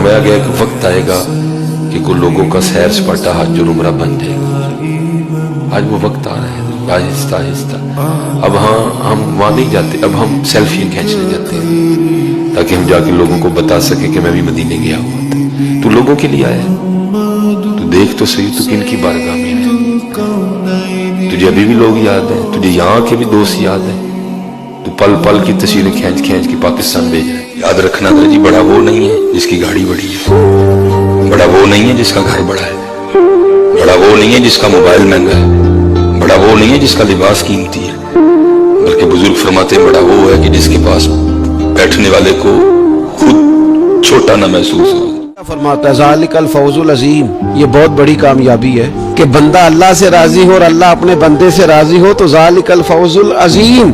फरमाया गया कि वक्त आएगा कि कुछ लोगों का सैर सपाटा हज और उम्रा बन जाएगा। आज वो वक्त आ रहा है, आहिस्ता आहिस्ता। अब हाँ, हम वहाँ नहीं जाते, अब हम सेल्फियाँ खींचने जाते हैं ताकि हम जाके लोगों को बता सके कि मैं भी मदीने गया हुआ था। तू लोगों के लिए आया, तू देख तो सही तू किन की बारगाह में है। तुझे अभी भी लोग याद हैं, तुझे यहाँ के भी दोस्त याद हैं। तू पल पल की तस्वीरें खींच खींच के पाकिस्तान भेज रहा है। याद रखना था जी, बड़ा वो नहीं है जिसकी गाड़ी बड़ी है, बड़ा वो नहीं है जिसका घर बड़ा है, बड़ा वो नहीं है जिसका मोबाइल महंगा है, बड़ा वो नहीं है जिसका लिबास कीमती है, बल्कि बुजुर्ग फरमाते हैं बड़ा वो है कि जिसके पास बैठने वाले को खुद छोटा ना महसूस हो। फरमाता है ज़ालिकल फौजुल अज़ीम, ये बहुत बड़ी कामयाबी है कि बंदा अल्लाह से राजी हो और अल्लाह अपने बंदे से राजी हो, तो ज़ालिकल फौजुल अज़ीम,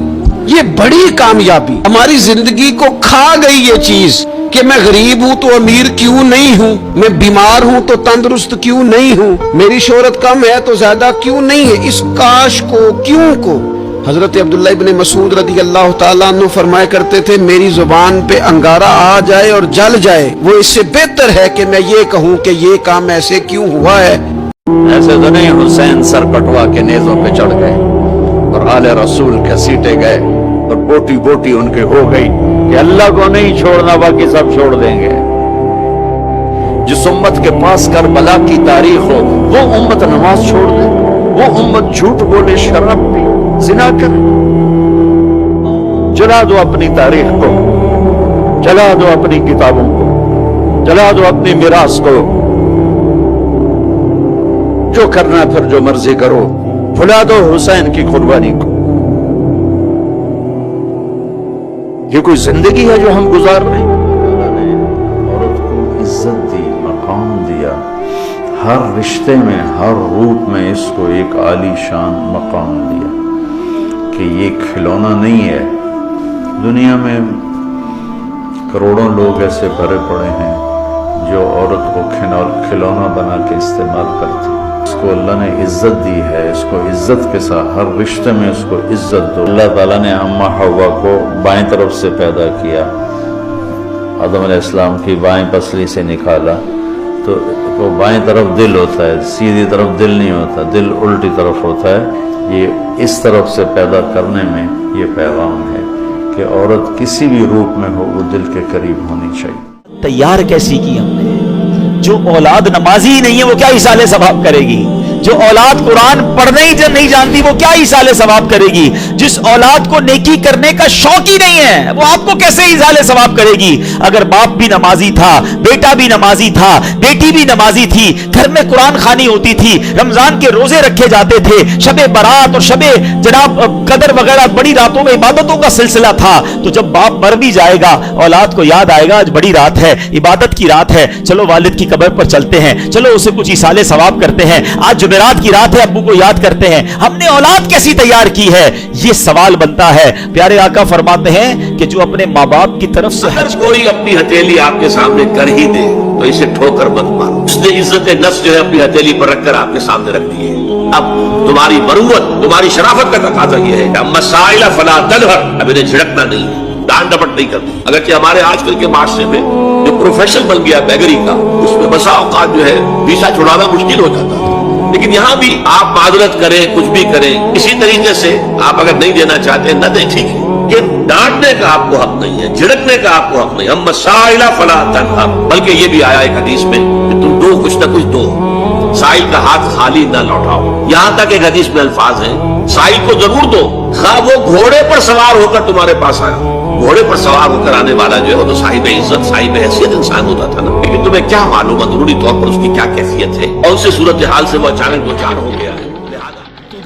ये बड़ी कामयाबी। हमारी जिंदगी को खा गई ये चीज कि मैं गरीब हूं तो अमीर क्यों नहीं हूं, मैं बीमार हूं तो तंदुरुस्त क्यों नहीं हूं, मेरी शोहरत कम है तो ज्यादा क्यों नहीं है। इस काश को, क्यों को हजरत अब्दुल्लाह इब्न मसूद रज़ी अल्लाह ताला अन्हु फरमाया करते थे, मेरी जुबान पे अंगारा आ जाए और जल जाए, वो इससे बेहतर है कि मैं ये कहूं कि ये काम ऐसे क्यों हुआ है। ऐसे तो नहीं हुसैन सर कटवा के नेज़ों पे चढ़ गए और आले रसूल के सीटे गए और बोटी बोटी उनके हो गई कि अल्लाह को नहीं छोड़ना, बाकी सब छोड़ देंगे। जिस उम्मत के पास करबला की तारीख हो वो उम्मत नमाज छोड़ दे, वो उम्मत झूठ बोले, शराब पी, जिना करे। जला दो अपनी तारीख को, जला दो अपनी किताबों को, जला दो अपनी मिरास को, जो करना फिर जो मर्जी करो, भुला दो हुसैन की कुर्बानी को। ये कोई जिंदगी है जो हम गुजार रहे हैं? औरत को इज्जत दी, मकाम दिया, हर रिश्ते में, हर रूप में इसको एक आलीशान मकाम दिया कि ये खिलौना नहीं है। दुनिया में करोड़ों लोग ऐसे भरे पड़े हैं जो औरत को खिलौना बना के इस्तेमाल करते हैं। इसको अल्लाह ने इज्जत दी है, इसको इज्जत के साथ हर रिश्ते में इसको इज्जत दो। अल्लाह ताला ने अम्मा हव्वा को बाएं तरफ से पैदा किया, आदम अलैहिस्सलाम की बाएं पसली से निकाला, तो वो बाएं तरफ दिल होता है, सीधी तरफ दिल नहीं होता, दिल उल्टी तरफ होता है। ये इस तरफ से पैदा करने में ये पैगाम है कि औरत किसी भी रूप में हो वो दिल के करीब होनी चाहिए। तैयार कैसी की हमने? जो औलाद नमाजी ही नहीं है वो क्या इसाले सवाब करेगी? जो औलाद कुरान पढ़ने ही नहीं जानती वो क्या इसाले सवाब करेगी? जिस औलाद को नेकी करने का शौक ही नहीं है वो आपको कैसे इसाले सवाब करेगी? अगर बाप भी नमाजी था, बेटा भी नमाजी था, बेटी भी नमाजी थी, घर में कुरान खानी होती थी, रमजान के रोजे रखे जाते थे, शबे बारात और शबे जनाब कदर वगैरह बड़ी रातों में इबादतों का सिलसिला था, तो जब बाप मर भी जाएगा औलाद को याद आएगा आज बड़ी रात है, इबादत की रात है, चलो वालिद की कब्र पर चलते हैं, चलो उसे कुछ इसाले सवाब करते हैं, आज जुमेरात की रात है अब्बू को याद करते हैं। हमने औलाद कैसी तैयार की है? ये सवाल बनता है। प्यारे आका फरमाते हैं कि जो अपने माँ बाप की तरफ से अगर कोई अपनी हथेली आपके सामने कर ही दे तो इसे ठोकर मत मारो। उसने इज्जत नफ्स जो है अपनी हथेली पर रखकर आपके सामने रख दी है। अब तुम्हारी मरूवत, तुम्हारी शराफत का तकाजा यह है कि मसाइल फला तनहर, अब इन्हें झिड़कना नहीं है, डांट डपट नहीं करती। अगर कि हमारे आजकल के माशरे में जो प्रोफेशन बन गया बैगरी का, उसमें बसा औकात जो है वीसा छुड़ाना मुश्किल हो जाता है। लेकिन यहाँ भी आप माजरत करें, कुछ भी करें, इसी तरीके से आप अगर नहीं देना चाहते न दें, ठीक है। कि डांटने का आपको हक नहीं है, झिड़कने का आपको हक नहीं। हम मसाइला फला तनहर, बल्कि ये भी आया एक हदीस में कि तुम दो, कुछ न कुछ दो, साइल का हाथ खाली न लौटाओ। यहां तक एक हदीस में अल्फाज हैं, साइल को जरूर दो, खा वो घोड़े पर सवार होकर तुम्हारे पास आया। घोड़े पर सवार होकर आने वाला जो है वो तो साहिब इज्जत, साहिब हैसियत इंसान होता था ना। लेकिन तुम्हें क्या मालूम अंदरूनी तौर पर उसकी क्या कैफियत है और उससे सूरत हाल से वो अचानक दो चार हो गया है।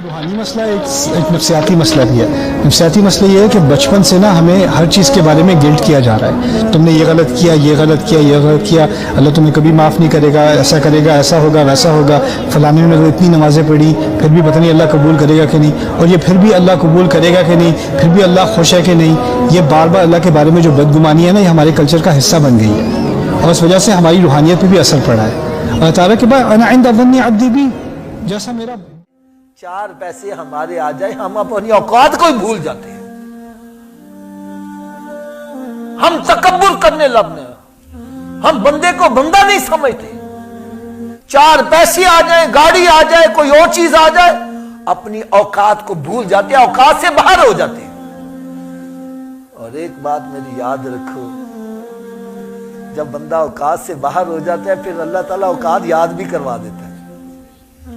रूहानी मसला एक नफ्सियाती मसला भी है। नफ्सियाती मसला ये है कि बचपन से ना हमें हर चीज़ के बारे में गिल्ट किया जा रहा है। तुमने ये गलत किया, ये गलत किया, ये गलत किया, अल्लाह तुम्हें कभी माफ़ नहीं करेगा, ऐसा करेगा, ऐसा होगा, वैसा होगा, फलाने ने तो इतनी नमाज़ें पढ़ी फिर भी पता नहीं अल्लाह कबूल करेगा कि नहीं, और ये फिर भी अल्लाह कबूल करेगा कि नहीं, फिर भी अल्लाह खुश है कि नहीं। ये बार बार अल्लाह के बारे में जो बदगुमानी है ना, ये हमारे कल्चर का हिस्सा बन गई है और इस वजह से हमारी रूहानियत पर भी असर पड़ा है। और तारा के बाद अना इंद ज़न्नी अब्दी भी, जैसा मेरा चार पैसे हमारे आ जाए हम अपनी औकात को ही भूल जाते हैं। हम तकब्बुर करने लगते हैं, हम बंदे को बंदा नहीं समझते। 4 पैसे आ जाए, गाड़ी आ जाए, कोई और चीज आ जाए, अपनी औकात को भूल जाते हैं, औकात से बाहर हो जाते हैं। और एक बात मेरी याद रखो, जब बंदा औकात से बाहर हो जाता है फिर अल्लाह ताला औकात याद भी करवा देता है।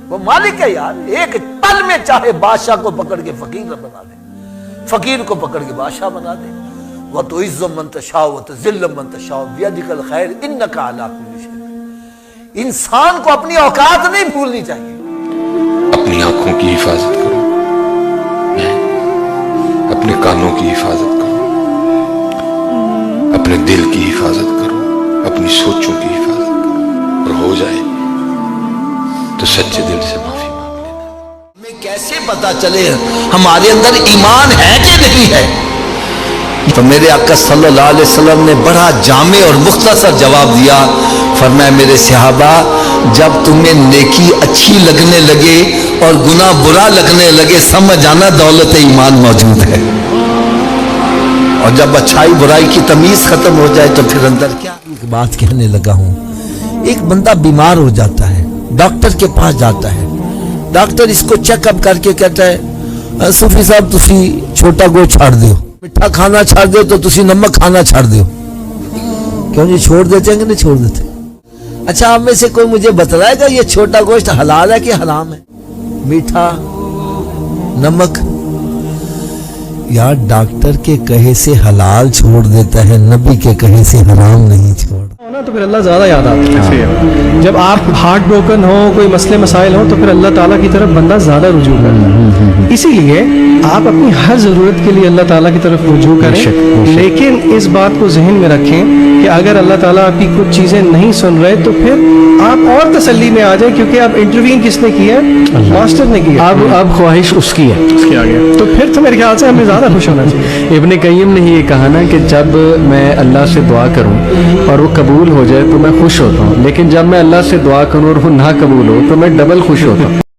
वो मालिक है यार, एक पल में चाहे बादशाह को पकड़ के फकीर बना दे, फकीर को पकड़ के बादशाह बना दे। वह तो इज्जत मंतशा व तो जिल्ल मंतशा बियदिकल खैर इन्नका अला कुल्ली शै। इंसान को अपनी औकात नहीं भूलनी चाहिए। अपनी आंखों की हिफाजत करो, अपने कानों की हिफाजत करो, अपने दिल की हिफाजत करो, अपनी सोचों की हिफाजत करो, और हो जाए तो सच्चे दिल से माफी मांग लेना। हमें कैसे पता चले हमारे अंदर ईमान है कि नहीं है? तो मेरे आका सल्लल्लाहु अलैहि वसल्लम ने बड़ा जामे और मुख्तसर जवाब दिया। फरमाया मेरे सहाबा, जब तुम्हें नेकी अच्छी लगने लगे और गुनाह बुरा लगने लगे, समझ आना दौलत ईमान मौजूद है। और जब अच्छाई बुराई की तमीज खत्म हो जाए तो फिर अंदर क्या। एक बात कहने लगा हूं, एक बंदा बीमार हो जाता है, डॉक्टर के पास जाता है, डॉक्टर इसको चेकअप करके कहता है सूफी साहब तुसी छोटा गोश्त छाड़ दियो, मिठा खाना छाड़ दियो, तो तुसी नमक खाना छाड़ दियो। क्यों जी, छोड़ देते हैं कि नहीं छोड़ देते? अच्छा, आप में से कोई मुझे बतलाएगा ये छोटा गोश्त हलाल है कि हराम है? मीठा, नमक। यार डॉक्टर के कहे से हलाल छोड़ देता है, नबी के कहे से हराम नहीं छोड़। तो फिर अल्लाह ज़्यादा याद आता है। जब आप हार्ट ब्रोकन हो, कोई मसले मसाइल हो, तो फिर अल्लाह ताला की तरफ बंदा ज़्यादा रुजू करता है। इसीलिए आप अपनी हर ज़रूरत के लिए अल्लाह ताला की तरफ रुजू करें, लेकिन इस बात को जहन में रखें कि अगर अल्लाह ताला आपकी कुछ चीज़ें नहीं सुन रहे तो फिर आप और तसल्ली में आ जाए, क्योंकि अब इंटरवीन किसने किया? मास्टर ने किया। अब ख्वाहिश उसकी है, उसके आगे तो फिर तो मेरे ख्याल से हमें ज़्यादा खुश होना चाहिए। इब्ने कय्यम ने ये कहा ना कि जब मैं अल्लाह से दुआ करूं और वो कबूल हो जाए तो मैं खुश होता हूँ, लेकिन जब मैं अल्लाह से दुआ करूं और वो ना कबूल हो तो मैं डबल खुश होता हूँ।